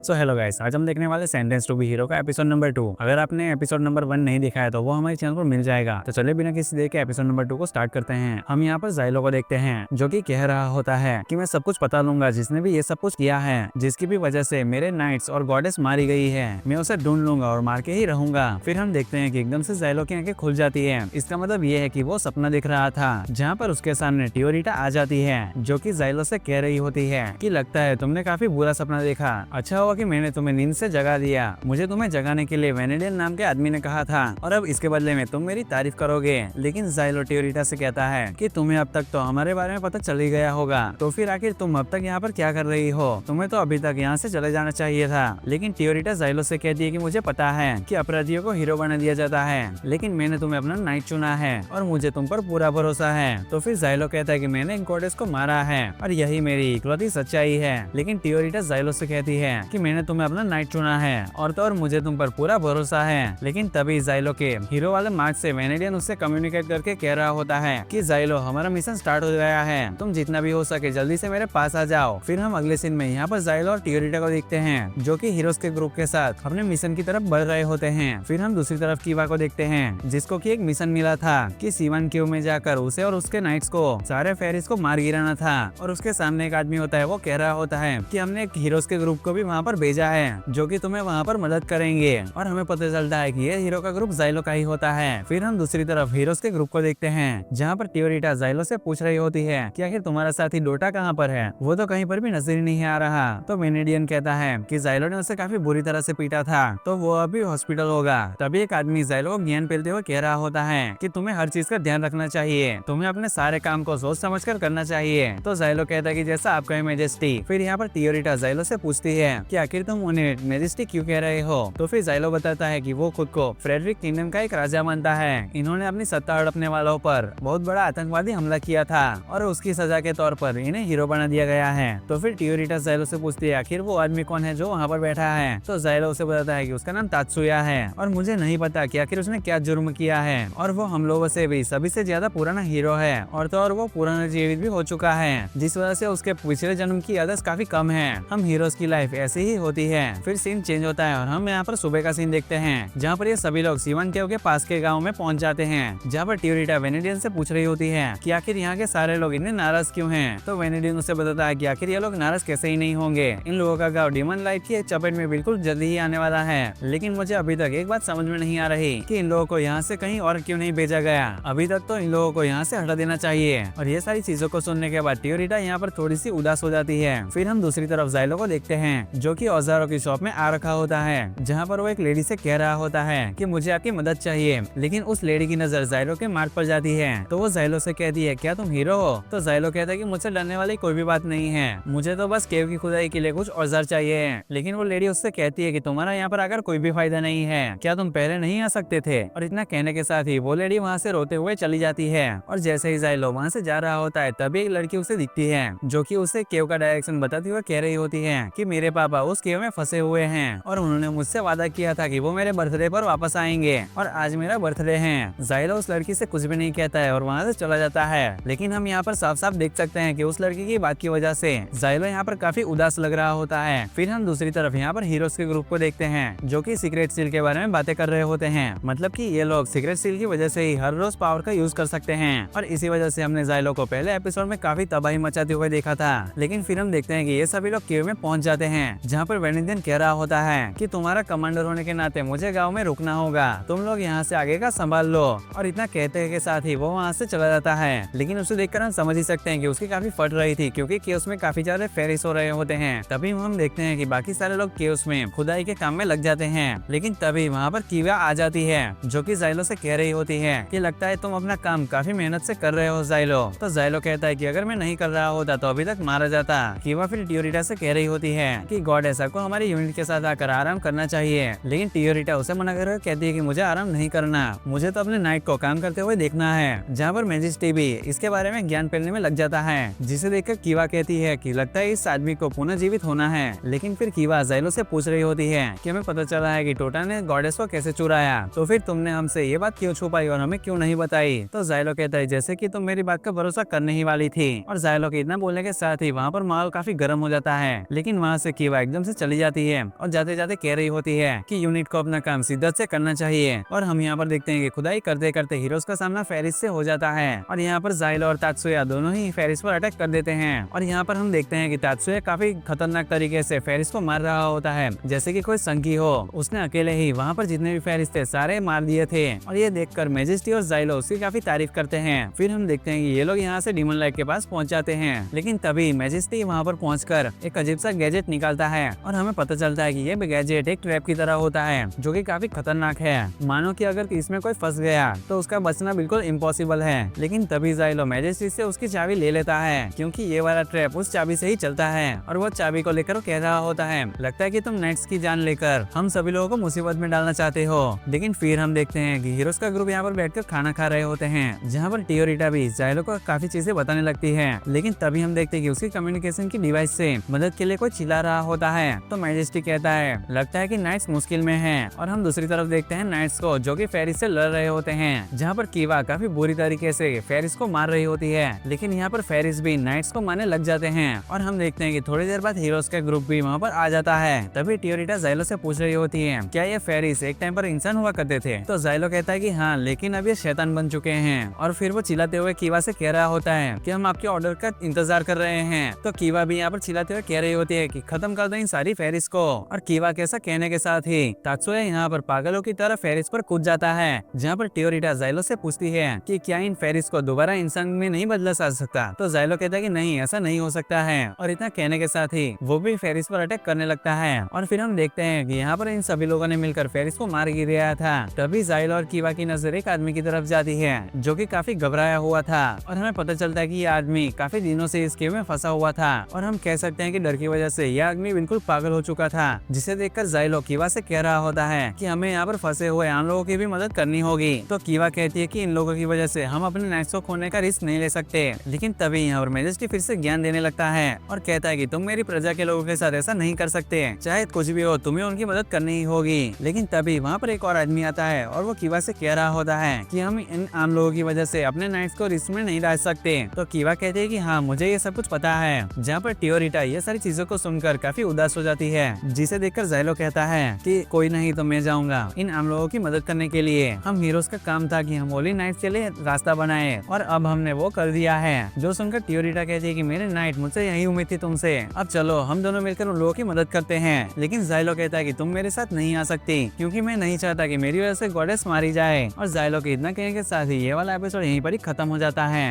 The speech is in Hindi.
सो हेलो गाइस, आज हम देखने वाले सेंटेंस टू बी हीरो का एपिसोड नंबर 2। अगर आपने एपिसोड नंबर 1 नहीं देखा है तो वो हमारे चैनल पर मिल जाएगा। तो चलिए बिना किसी देर के एपिसोड नंबर 2 को स्टार्ट करते हैं। हम यहाँ पर जाइलो को देखते हैं जो कि कह रहा होता है कि मैं सब कुछ पता लूंगा जिसने भी ये सब कुछ किया है, जिसकी भी वजह से मेरे नाइट्स और गॉडेस मारी गई है। मैं उसे ढूंढ लूंगा और मार के ही रहूंगा। फिर हम देखते हैं कि एकदम से जाइलो की आंखें खुल जाती है। इसका मतलब ये है कि वो सपना देख रहा था जहाँ पर उसके सामने टियोरिटा आ जाती है जो कि जाइलो से कह रही होती है कि लगता है तुमने काफी बुरा सपना देखा। अच्छा हुआ कि मैंने तुम्हें नींद से जगा दिया। मुझे तुम्हें जगाने के लिए वेनेडियन नाम के आदमी ने कहा था और अब इसके बदले में तुम मेरी तारीफ करोगे। लेकिन जाइलो टियोरिटा से कहता है कि तुम्हें अब तक तो हमारे बारे में पता चल ही गया होगा, तो फिर आखिर तुम अब तक यहाँ पर क्या कर रही हो? तुम्हें तो अभी तक यहाँ से चले जाना चाहिए था। लेकिन टियोरिटा जाइलो से कहती है कि मुझे पता है कि अपराधियों को हीरो बना दिया जाता है, लेकिन मैंने तुम्हें अपना नाइट चुना है और मुझे तुम पर पूरा भरोसा है। तो फिर जाइलो कहता है कि मैंने गॉडेस को मारा है और यही मेरी इकलौती सच्चाई है। लेकिन टियोरिटा जाइलो से कहती है कि मैंने तुम्हें अपना नाइट चुना है और तो और मुझे तुम पर पूरा भरोसा है। लेकिन तभी जाइलो के हीरो वाले मार्क से वेनेडियन उससे कम्युनिकेट करके कह रहा होता है कि जाइलो हमारा मिशन स्टार्ट हो गया है, तुम जितना भी हो सके जल्दी से मेरे पास आ जाओ। फिर हम अगले सीन में यहाँ पर जाइलो और टियोरिटा को देखते हैं जो कि हीरोज के ग्रुप के साथ अपने मिशन की तरफ बढ़ रहे होते हैं। फिर हम दूसरी तरफ कीवा को देखते हैं जिसको कि एक मिशन मिला था कि सीवन क्यू में जाकर उसे और उसके नाइट्स को सारे फेरिस को मार गिराना था। और उसके सामने एक आदमी होता है, वो कह रहा होता है कि हमने एक हीरोज के ग्रुप को भी वहाँ पर भेजा है जो कि तुम्हें वहाँ पर मदद करेंगे। और हमें पता चलता है कि ये हीरो का ग्रुप जाइलो का ही होता है। फिर हम दूसरी तरफ हीरोज के ग्रुप को देखते हैं जहाँ पर टियोरिटा जाइलो से पूछ रही होती है कि आखिर तुम्हारा साथी डोटा कहाँ पर है, वो तो कहीं पर भी नजर ही नहीं आ रहा। तो वेनेडियन कहता है कि जाइलो ने उसे काफी बुरी तरह से पीटा था तो वो अभी हॉस्पिटल होगा। तभी एक आदमी जाइलो को ज्ञान फैलते हुए कह रहा होता है कि तुम्हें हर चीज का ध्यान रखना चाहिए, तुम्हें अपने सारे काम को सोच समझ कर करना चाहिए। तो जाइलो कहता है कि जैसा आप कहे मेजेस्टी। फिर यहाँ पर टियोरिटा जाइलो से पूछती है कि आखिर तुम उन्हें मेजेस्टी क्यों कह रहे हो? तो फिर जाइलो बताता है कि वो खुद को फ्रेडरिक किंगडम का एक राजा मानता है। इन्होंने अपनी सत्ता हड़पने वालों पर बहुत बड़ा आतंकवादी हमला किया था और उसकी सजा के तौर पर इन्हें हीरो बना दिया गया है। तो फिर टियोरिटा जाइलो से पूछती है आखिर वो आदमी कौन है जो वहाँ पर बैठा है? तो जाइलो उसे बताता है कि उसका नाम तात्सुया है और मुझे नहीं पता कि आखिर उसने क्या जुर्म किया है और वो हम लोगों से भी सभी से ज्यादा पुराना हीरो है और तो और वो पुराना जीवित भी हो चुका है, जिस वजह से उसके पिछले जन्म की यादें काफी कम है। हम हीरोज की लाइफ ऐसी ही होती है। फिर सीन चेंज होता है और हम यहाँ पर सुबह का सीन देखते हैं जहाँ पर ये सभी लोग सीवन केव के पास के गांव में पहुंच जाते हैं जहाँ पर टियोरिटा वेनेडियन से पूछ रही होती है कि आखिर यहाँ के सारे लोग इन्हें नाराज क्यों हैं। तो वेनेडियन उसे बताता है कि आखिर ये लोग नाराज कैसे ही नहीं होंगे, इन लोगों का गांव डीमन लाइट की चपेट में बिल्कुल जल्दी ही आने वाला है। लेकिन मुझे अभी तक एक बात समझ में नहीं आ रही कि इन लोगों को यहाँ से कहीं और क्यों नहीं भेजा गया। अभी तक तो इन लोगों को यहाँ से हटा देना चाहिए। और ये सारी चीजों को सुनने के बाद टियोरिटा यहाँ पर थोड़ी सी उदास हो जाती है। फिर हम दूसरी तरफ जाइलो को देखते हैं जो कि औजारों की शॉप में आ रखा होता है जहाँ पर वो एक लेडी से कह रहा होता है कि मुझे आपकी मदद चाहिए। लेकिन उस लेडी की नजर जाइलो के मार्ग पर जाती है तो वो जाइलो से कहती है क्या तुम हीरो हो? तो जाइलो कहता है कि मुझसे डरने वाली कोई भी बात नहीं है, मुझे तो बस केव की खुदाई के लिए कुछ औजार चाहिए। लेकिन वो लेडी उससे कहती है कि तुम्हारा यहाँ पर आकर कोई भी फायदा नहीं है, क्या तुम पहले नहीं आ सकते थे? और इतना कहने के साथ ही वो लेडी वहाँ से रोते हुए चली जाती है। और जैसे ही जाइलो वहाँ से जा रहा होता है तभी एक लड़की उसे दिखती है जो कि उसे केव का डायरेक्शन बताते हुए कह रही होती है कि मेरे पापा उस केव में फंसे हुए हैं और उन्होंने मुझसे वादा किया था कि वो मेरे बर्थडे पर वापस आएंगे और आज मेरा बर्थडे है। जाइलो उस लड़की से कुछ भी नहीं कहता है और वहाँ से चला जाता है। लेकिन हम यहाँ पर साफ साफ देख सकते हैं कि उस लड़की की बात की वजह से जाइलो यहाँ पर काफी उदास लग रहा होता है। फिर हम दूसरी तरफ यहाँ पर हीरोज के ग्रुप को देखते हैं जो कि सीक्रेट सील के बारे में बातें कर रहे होते हैं। मतलब कि ये लोग सीक्रेट सील की वजह से ही हर रोज पावर का यूज कर सकते हैं और इसी वजह से हमने जाइलो को पहले एपिसोड में काफी तबाही मचाते हुए देखा था। लेकिन फिर हम देखते हैं कि ये सभी लोग केव में पहुंच जाते हैं जहाँ पर वेनेडियन कह रहा होता है कि तुम्हारा कमांडर होने के नाते मुझे गाँव में रुकना होगा, तुम लोग यहाँ से आगे का संभाल लो। और इतना कहते के साथ ही वो वहाँ से चला जाता है। लेकिन उसे देखकर हम समझ ही सकते हैं कि उसकी काफी फट रही थी क्योंकि केव्स में काफी ज्यादा फेरिस हो रहे होते हैं। तभी हम देखते हैं कि बाकी सारे लोग केव्स में खुदाई के काम में लग जाते हैं। लेकिन तभी वहाँ पर कीवा आ जाती है जो कि जाइलो से कह रही होती है कि लगता है तुम अपना काम काफी मेहनत से कर रहे हो जाइलो। तो जाइलो कहता है कि अगर मैं नहीं कर रहा होता तो अभी तक मारा जाता। कीवा फिर टियोरिटा से कह रही होती है कि गॉड ऐसा को हमारी यूनिट के साथ आकर आराम करना चाहिए। लेकिन टियोरिटा उसे मना कर कहती है कि मुझे आराम नहीं करना, मुझे तो अपने नाइट को काम करते हुए देखना है। जहाँ पर मेजेस्टी भी इसके बारे में ज्ञान फैलने में लग जाता है जिसे देखकर कीवा कहती है कि लगता है इस आदमी को पुनः जीवित होना है। लेकिन फिर कीवा जाइलो से पूछ रही होती है कि हमें पता चला है कि टोटा ने गॉडेस को कैसे चुराया, तो फिर तुमने हमसे ये बात क्यों छुपाई और हमें क्यों नहीं बताई? तो जाइलो कहता है जैसे कि तुम मेरी बात का भरोसा करने ही वाली थी। और जाइलो के इतना बोलने के साथ ही वहाँ पर माहौल काफी गर्म हो जाता है। लेकिन वहाँ से कीवा एकदम से चली जाती है और जाते जाते कह रही होती है कि यूनिट को अपना काम शिद्दत से करना चाहिए। और हम यहाँ पर देखते हैं कि खुदाई करते करते हीरोज का सामना फेरिस से हो जाता है और यहाँ पर जाइलो और तात्सुया दोनों ही फेरिस पर अटैक कर देते हैं। और यहाँ पर हम देखते हैं कि तात्सुया काफी खतरनाक तरीके से फेरिस को मार रहा होता है, जैसे कि कोई संगी हो। उसने अकेले ही वहाँ पर जितने भी फेरिस थे सारे मार दिए थे और ये देखकर मैजेस्टी और जाइलो उसकी काफी तारीफ करते हैं। फिर हम देखते हैं कि ये लोग यहाँ से डीमन लाइट के पास पहुँच जाते हैं, लेकिन तभी मैजेस्टी वहाँ पर पहुंचकर एक अजीब सा गैजेट निकालता है और हमें पता चलता है कि ये गैजेट एक ट्रैप की तरह होता है जो कि काफी खतरनाक है। मानो कि अगर इसमें कोई फंस गया तो उसका बचना बिल्कुल इम्पॉसिबल है। लेकिन तभी जाइलो मैजेस्टी से उसकी चाबी ले लेता है, क्योंकि ये वाला ट्रैप उस चाबी से ही चलता है। और वो चाबी को लेकर वो कह रहा होता है, लगता है कि तुम नेट्स की जान लेकर हम सभी लोगों को मुसीबत में डालना चाहते हो। लेकिन फिर हम देखते हैं कि हीरोज का ग्रुप यहाँ पर बैठकर खाना खा रहे होते हैं, जहाँ पर टियोरिटा भी जाइलो को काफी चीजें बताने लगती है। लेकिन तभी हम देखते हैं कि उसकी कम्युनिकेशन की डिवाइस से मदद के लिए कोई चिल्ला रहा होता है। तो मैजेस्टी कहता है, लगता है कि नाइट्स मुश्किल में हैं। और हम दूसरी तरफ देखते हैं नाइट्स को, जो कि फेरिस से लड़ रहे होते हैं, जहाँ पर कीवा काफी बुरी तरीके से फेरिस को मार रही होती है। लेकिन यहाँ पर फेरिस भी नाइट्स को मारने लग जाते हैं और हम देखते हैं कि थोड़ी देर बाद हीरोज का ग्रुप भी वहाँ पर आ जाता है। तभी टियोरिटा जाइलो से पूछ रही होती है, क्या ये फेरिस एक टाइम पर इंसान हुआ करते थे? तो जाइलो कहता है कि हाँ, लेकिन अब ये शैतान बन चुके हैं। और फिर वो चिल्लाते हुए कीवा से कह रहा होता है कि हम आपके ऑर्डर का इंतजार कर रहे हैं। तो कीवा भी यहाँ पर चिल्लाते हुए कह रही होती है कि खत्म कर दो इन सारी फेरिस को। और कीवा कैसा कहने के साथ ही तात्सुया यहाँ पर पागलों की तरह फेरिस पर कूद जाता है, जहाँ पर टियोरिटा जाइलो से पूछती है कि क्या इन फेरिस को दोबारा इंसान में नहीं बदला जा सकता? तो जाइलो कहता है कि नहीं, ऐसा नहीं हो सकता है। और इतना कहने के साथ ही वो भी फेरिस पर अटैक करने लगता है। और फिर हम देखते हैं कि यहाँ पर इन सभी लोगों ने मिलकर फेरिस को मार गिराया था। तभी जाइलो और कीवा की नजर एक आदमी की तरफ जाती है, जो कि काफी घबराया हुआ था। और हमें पता चलता है कि ये आदमी काफी दिनों से इस केव में फंसा हुआ था और हम कह सकते हैं कि डर की वजह से यह आदमी बिल्कुल पागल हो चुका था, जिसे देखकर जाइलो कीवा से कह रहा होता है कि हमें यहाँ पर फंसे हुए आम लोगों की भी मदद करनी होगी। तो कीवा कहती है कि इन लोगों की वजह से हम अपने नाइट्स को खोने का रिस्क नहीं ले सकते। लेकिन तभी यहाँ पर मैजेस्टी फिर से ज्ञान देने लगता है और कहता है कि तुम मेरी प्रजा के लोगों के साथ ऐसा नहीं कर सकते, चाहे कुछ भी हो तुम्हें उनकी मदद करनी ही होगी। लेकिन तभी वहाँ पर एक और आदमी आता है और वो कीवा से कह रहा होता है कि हम इन आम लोगों की वजह से अपने नाइट्स को रिस्क में नहीं डाल सकते। तो कीवा कहते हैं कि हाँ, मुझे ये सब कुछ पता है। जहाँ पर टियोरिटा ये सारी चीजों को सुनकर काफी उदास हो जाती है, जिसे देखकर जाइलो कहता है कि कोई नहीं, तो मैं जाऊंगा इन आम लोगों की मदद करने के लिए। हम हीरोज का काम था कि हम होली नाइट्स के लिए रास्ता बनाए और अब हमने वो कर दिया है। जो सुनकर टियोरिटा कहती है कि मेरे नाइट, मुझसे यही उम्मीद थी तुमसे, अब चलो हम दोनों मिलकर उन लोगों की मदद करते हैं। लेकिन जाइलो कहता है कि तुम मेरे साथ नहीं आ सकती, क्योंकि मैं नहीं चाहता कि मेरी वजह से गॉडेस मारी जाए। और जाइलो के इतना कहने के साथ ही ये वाला एपिसोड यहीं पर ही खत्म हो जाता है।